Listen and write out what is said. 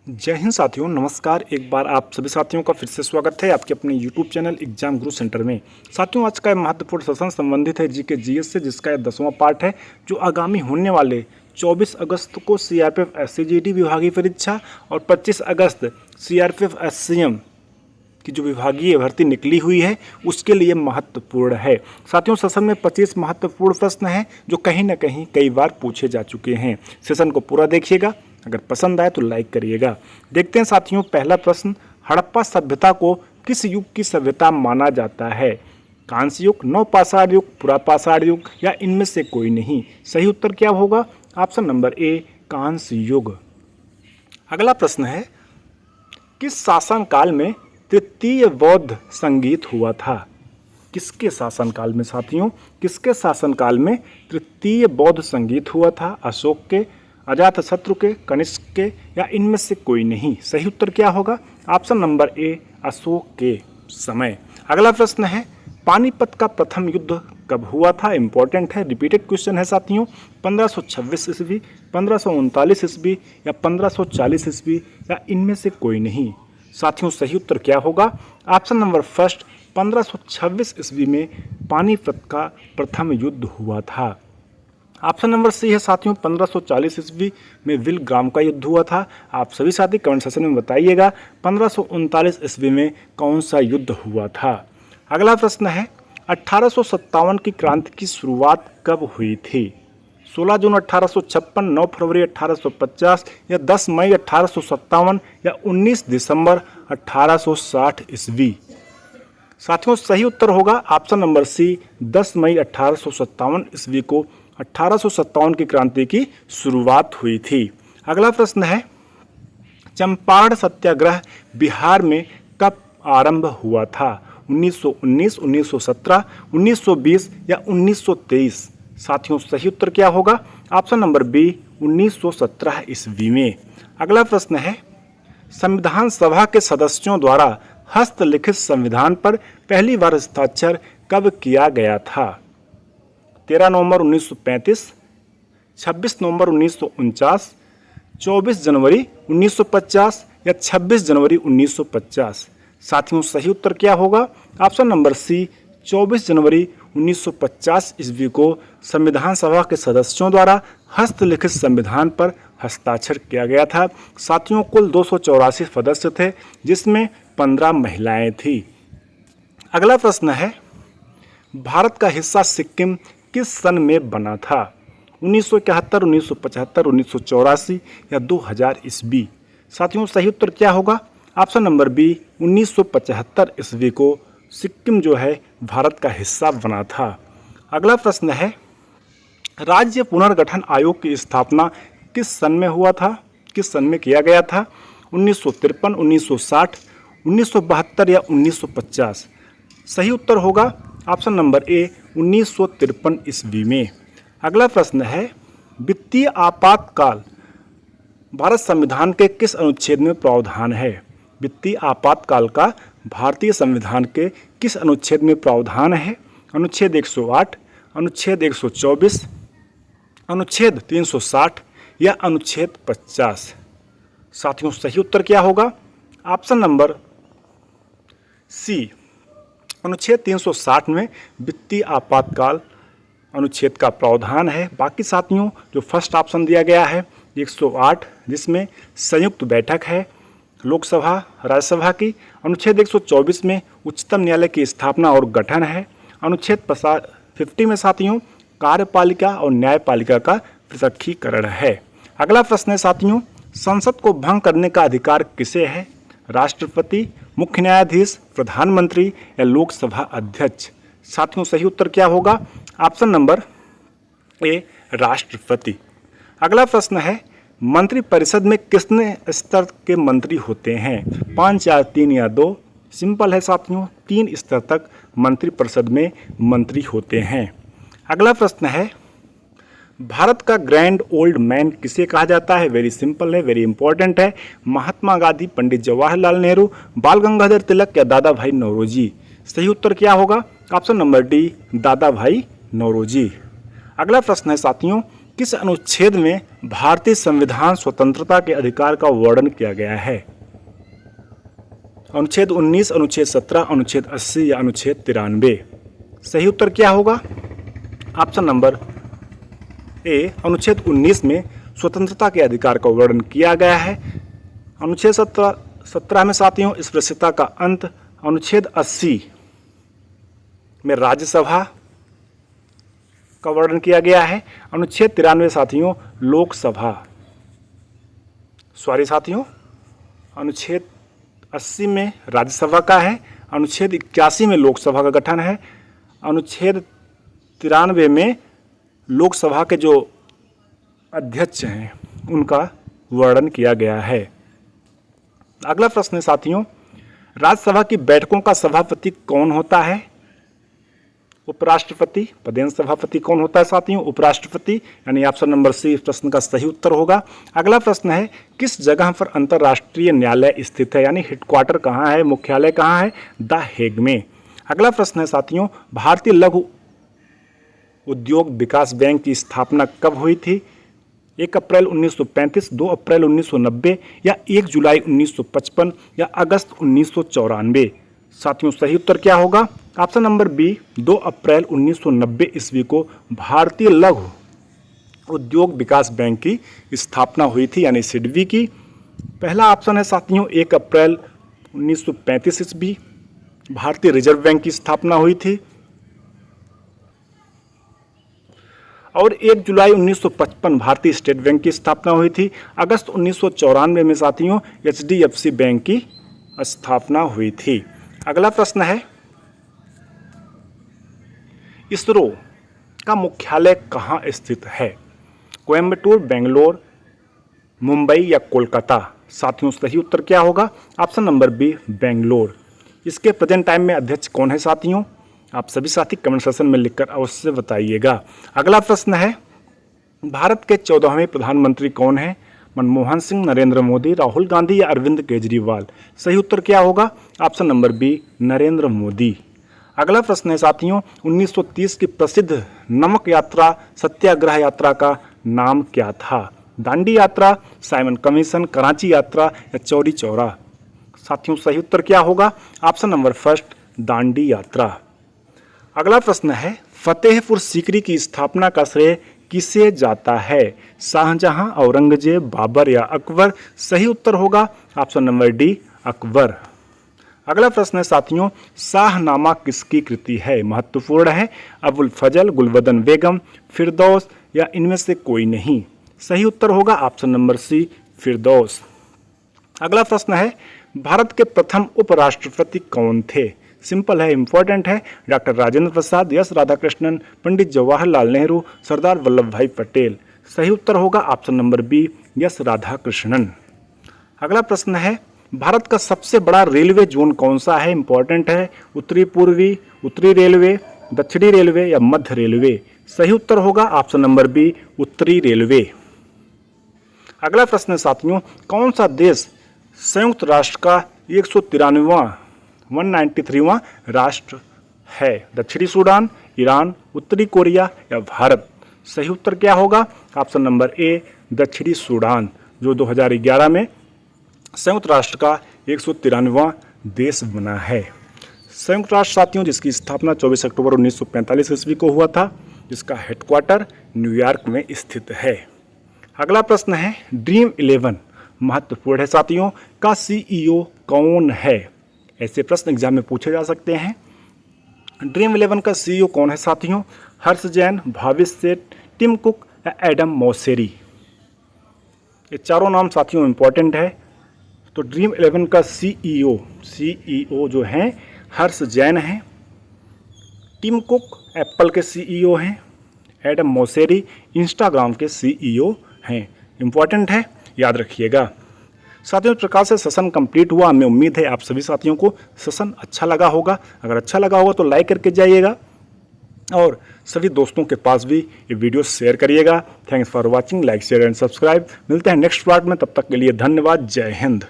जय हिंद साथियों, नमस्कार। एक बार आप सभी साथियों का फिर से स्वागत है आपके अपने YouTube चैनल एग्जाम गुरु सेंटर में। साथियों, आज का महत्वपूर्ण सेशन संबंधित है जीके जीएस से, जिसका यह 10वां पार्ट है, जो आगामी होने वाले 24 अगस्त को सीआरपीएफ एससीजीडी विभागीय परीक्षा और 25 अगस्त सीआरपीएफ एससीएम की जो विभागीय भर्ती निकली हुई है उसके लिए महत्वपूर्ण है। साथियों, सेशन में 25 महत्वपूर्ण प्रश्न हैं जो कहीं ना कहीं कई बार पूछे जा चुके हैं। सेशन को पूरा देखिएगा, अगर पसंद आए तो लाइक करिएगा। देखते हैं साथियों, पहला प्रश्न, हड़प्पा सभ्यता को किस युग की सभ्यता माना जाता है? कांस्य युग, नवपाषाण युग, पुरापाषाण युग या इनमें से कोई नहीं? सही उत्तर क्या होगा? ऑप्शन नंबर ए, कांस्य युग। अगला प्रश्न है, किस शासनकाल में तृतीय बौद्ध संगीत हुआ था? किसके शासनकाल में साथियों, किसके शासनकाल में तृतीय बौद्ध संगीत हुआ था? अशोक के, अजातशत्रु के, कनिष्क के या इनमें से कोई नहीं? सही उत्तर क्या होगा? ऑप्शन नंबर ए, अशोक के समय। अगला प्रश्न है, पानीपत का प्रथम युद्ध कब हुआ था? इंपॉर्टेंट है, रिपीटेड क्वेश्चन है साथियों। 1526 ईस्वी, 1539 ईस्वी या 1540 ईस्वी या इनमें से कोई नहीं? साथियों, सही उत्तर क्या होगा? ऑप्शन नंबर फर्स्ट, 1526 ईस्वी में पानीपत का प्रथम युद्ध हुआ था। ऑप्शन नंबर सी है साथियों, 1540 ईस्वी में विलग्राम का युद्ध हुआ था। आप सभी साथी कमेंट सेक्शन में बताइएगा 1539 ईस्वी में कौन सा युद्ध हुआ था। अगला प्रश्न है, 1857 की क्रांति की शुरुआत कब हुई थी? 16 जून 1856, 9 फरवरी 1850 या 10 मई 1857 या 19 दिसंबर 1860 ईस्वी? साथियों, सही उत्तर होगा ऑप्शन नंबर सी, 10 मई 1857 ईस्वी को 1857 की क्रांति की शुरुआत हुई थी। अगला प्रश्न है, चंपारण सत्याग्रह बिहार में कब आरंभ हुआ था? 1919, 1917, 1920 या 1923? साथियों, सही उत्तर क्या होगा? ऑप्शन नंबर बी, 1917 ईस्वी में। अगला प्रश्न है, संविधान सभा के सदस्यों द्वारा हस्तलिखित संविधान पर पहली बार हस्ताक्षर कब किया गया था? 13 नवंबर 1935, 26 नवंबर 1949, 24 जनवरी 1950 या 26 जनवरी 1950? साथियों, सही उत्तर क्या होगा? ऑप्शन नंबर सी, 24 जनवरी 1950 ईस्वी को संविधान सभा के सदस्यों द्वारा हस्तलिखित संविधान पर हस्ताक्षर किया गया था। साथियों, कुल 284 सदस्य थे, जिसमें 15 महिलाएं थी। अगला प्रश्न है, भारत का हिस्सा सिक्किम किस सन में बना था? 1971, 1975, 1984 या 2000 ईस्वी? साथियों, सही उत्तर क्या होगा? ऑप्शन नंबर बी, 1975 ईस्वी को सिक्किम जो है भारत का हिस्सा बना था। अगला प्रश्न है, राज्य पुनर्गठन आयोग की स्थापना किस सन में हुआ था? किस सन में किया गया था? 1953, 1960, 1972 या 1950? सही उत्तर होगा ऑप्शन नंबर ए, 1953 ईस्वी में। अगला प्रश्न है, वित्तीय आपातकाल भारत संविधान के किस अनुच्छेद में प्रावधान है? वित्तीय आपातकाल का भारतीय संविधान के किस अनुच्छेद में प्रावधान है? अनुच्छेद 108, अनुच्छेद 124, अनुच्छेद 360 या अनुच्छेद 50? साथियों, सही उत्तर क्या होगा? ऑप्शन नंबर सी, अनुच्छेद 360 में वित्तीय आपातकाल अनुच्छेद का प्रावधान है। बाकी साथियों, जो फर्स्ट ऑप्शन दिया गया है 108, जिसमें संयुक्त बैठक है लोकसभा राज्यसभा की। अनुच्छेद 124 में उच्चतम न्यायालय की स्थापना और गठन है। अनुच्छेद 50 में साथियों कार्यपालिका और न्यायपालिका का पृथकीकरण है। अगला प्रश्न है साथियों, संसद को भंग करने का अधिकार किसे है? राष्ट्रपति, मुख्य न्यायाधीश, प्रधानमंत्री या लोकसभा अध्यक्ष? साथियों, सही उत्तर क्या होगा? ऑप्शन नंबर ए, राष्ट्रपति। अगला प्रश्न है, मंत्रिपरिषद में कितने स्तर के मंत्री होते हैं? 5, 4, 3 या 2? सिंपल है साथियों, 3 स्तर तक मंत्रिपरिषद में मंत्री होते हैं। अगला प्रश्न है, भारत का ग्रैंड ओल्ड मैन किसे कहा जाता है? वेरी सिंपल है, वेरी इंपॉर्टेंट है। महात्मा गांधी, पंडित जवाहरलाल नेहरू, बाल गंगाधर तिलक या दादा भाई नौरोजी? सही उत्तर क्या होगा? ऑप्शन नंबर डी, दादा भाई नौरोजी। अगला प्रश्न है साथियों, किस अनुच्छेद में भारतीय संविधान स्वतंत्रता के अधिकार का वर्णन किया गया है? अनुच्छेद 19, अनुच्छेद 17, अनुच्छेद 80 या अनुच्छेद 93? सही उत्तर क्या होगा? ऑप्शन नंबर ए, अनुच्छेद 19 में स्वतंत्रता के अधिकार का वर्णन किया गया है। अनुच्छेद 17 में साथियों स्पृश्यता का अंत, अनुच्छेद 80 में राज्यसभा का वर्णन किया गया है, अनुच्छेद 93 साथियों लोकसभा, सॉरी साथियों, अनुच्छेद 80 में राज्यसभा का है, अनुच्छेद 81 में लोकसभा का गठन है, अनुच्छेद 93 में लोकसभा के जो अध्यक्ष हैं उनका वर्णन किया गया है। अगला प्रश्न है साथियों, राज्यसभा की बैठकों का सभापति कौन होता है? उपराष्ट्रपति। पदेन सभापति कौन होता है साथियों? उपराष्ट्रपति, यानी ऑप्शन नंबर सी इस प्रश्न का सही उत्तर होगा। अगला प्रश्न है, किस जगह पर अंतर्राष्ट्रीय न्यायालय स्थित है, यानी हेडक्वार्टर कहाँ है, मुख्यालय कहाँ है? द हेग में। अगला प्रश्न है साथियों, भारतीय लघु उद्योग विकास बैंक की स्थापना कब हुई थी? 1 अप्रैल 1935, 2 अप्रैल 1990 या 1 जुलाई 1955 या अगस्त 1994? साथियों सही उत्तर क्या होगा? ऑप्शन नंबर बी, 2 अप्रैल 1990 ईस्वी को भारतीय लघु उद्योग विकास बैंक की स्थापना हुई थी, यानी सिडबी की। पहला ऑप्शन है साथियों 1 अप्रैल 1935 ईस्वी भारतीय रिजर्व बैंक की स्थापना हुई थी, और 1 जुलाई 1955 भारतीय स्टेट बैंक की स्थापना हुई थी। अगस्त 1994 में साथियों HDFC बैंक की स्थापना हुई थी। अगला प्रश्न है, इसरो का मुख्यालय कहाँ स्थित है? कोयम्बटूर, बेंगलोर, मुंबई या कोलकाता? साथियों सही उत्तर क्या होगा? Option number B, Bangalore. इसके प्रेजेंट टाइम में अध्यक्ष कौन है साथियों? आप सभी साथी कमेंट सेक्शन में लिखकर अवश्य बताइएगा। अगला प्रश्न है, भारत के 14वें प्रधानमंत्री कौन है? मनमोहन सिंह, नरेंद्र मोदी, राहुल गांधी या अरविंद केजरीवाल? सही उत्तर क्या होगा? Option number B, Narendra Modi. अगला प्रश्न है साथियों, 1930 की प्रसिद्ध नमक यात्रा सत्याग्रह यात्रा का नाम क्या था? दांडी यात्रा, साइमन कमीशन, कराची यात्रा या चौरी चौरा? साथियों सही उत्तर क्या होगा? ऑप्शन नंबर फर्स्ट, दांडी यात्रा। अगला प्रश्न है, फतेहपुर सीकरी की स्थापना का श्रेय किसे जाता है? शाहजहां, औरंगजेब, बाबर या अकबर? सही उत्तर होगा ऑप्शन नंबर डी, अकबर। अगला प्रश्न है साथियों, शाहनामा किसकी कृति है? महत्वपूर्ण है, अबुल फजल, गुलबदन बेगम, फिरदौस या इनमें से कोई नहीं? सही उत्तर होगा ऑप्शन नंबर सी, फिरदौस। अगला प्रश्न है, भारत के प्रथम उपराष्ट्रपति कौन थे? सिंपल है, इंपॉर्टेंट है, doctor Rajendra Prasad, S Radhakrishnan, Pandit Jawaharlal Nehru, Sardar Vallabhbhai Patel? सही उत्तर होगा option number B, S Radhakrishnan. अगला प्रश्न है, भारत का सबसे बड़ा रेलवे जोन कौन सा है? इंपॉर्टेंट है, उत्तरी पूर्वी, उत्तरी रेलवे, दक्षिणी रेलवे या मध्य रेलवे? सही उत्तर होगा ऑप्शन नंबर बी, उत्तरी रेलवे। अगला प्रश्न है साथियों, कौन सा देश संयुक्त राष्ट्र का 193वां राष्ट्र है? दक्षिणी सूडान, ईरान, उत्तरी कोरिया या भारत? सही उत्तर क्या होगा? ऑप्शन नंबर ए, दक्षिणी सूडान, जो 2011 में संयुक्त राष्ट्र का 193वां देश बना है। संयुक्त राष्ट्र साथियों जिसकी स्थापना 24 अक्टूबर 1945 ईस्वी को हुआ था, जिसका हेडक्वार्टर न्यूयॉर्क में स्थित है। अगला प्रश्न है, ड्रीम 11 महत्वपूर्ण है साथियों का CEO कौन है? ऐसे प्रश्न एग्जाम में पूछे जा सकते हैं। ड्रीम 11 का CEO कौन है साथियों? हर्ष जैन, भाविश सेठ, टिम कुक या एडम मोसेरी? ये चारों नाम साथियों इंपॉर्टेंट है। तो ड्रीम 11 का CEO जो हैं हर्ष जैन हैं, टिम कुक एप्पल के CEO हैं, एडम मोसेरी इंस्टाग्राम के CEO हैं। इंपॉर्टेंट है, याद रखिएगा। साथियों इस प्रकार से सेशन कंप्लीट हुआ। हमें उम्मीद है आप सभी साथियों को सेशन अच्छा लगा होगा। अगर अच्छा लगा होगा तो लाइक करके जाइएगा और सभी दोस्तों के पास भी ये वीडियो शेयर करिएगा। Thanks for watching, like share and subscribe. मिलते हैं नेक्स्ट पार्ट में, तब तक के लिए धन्यवाद। जय हिंद।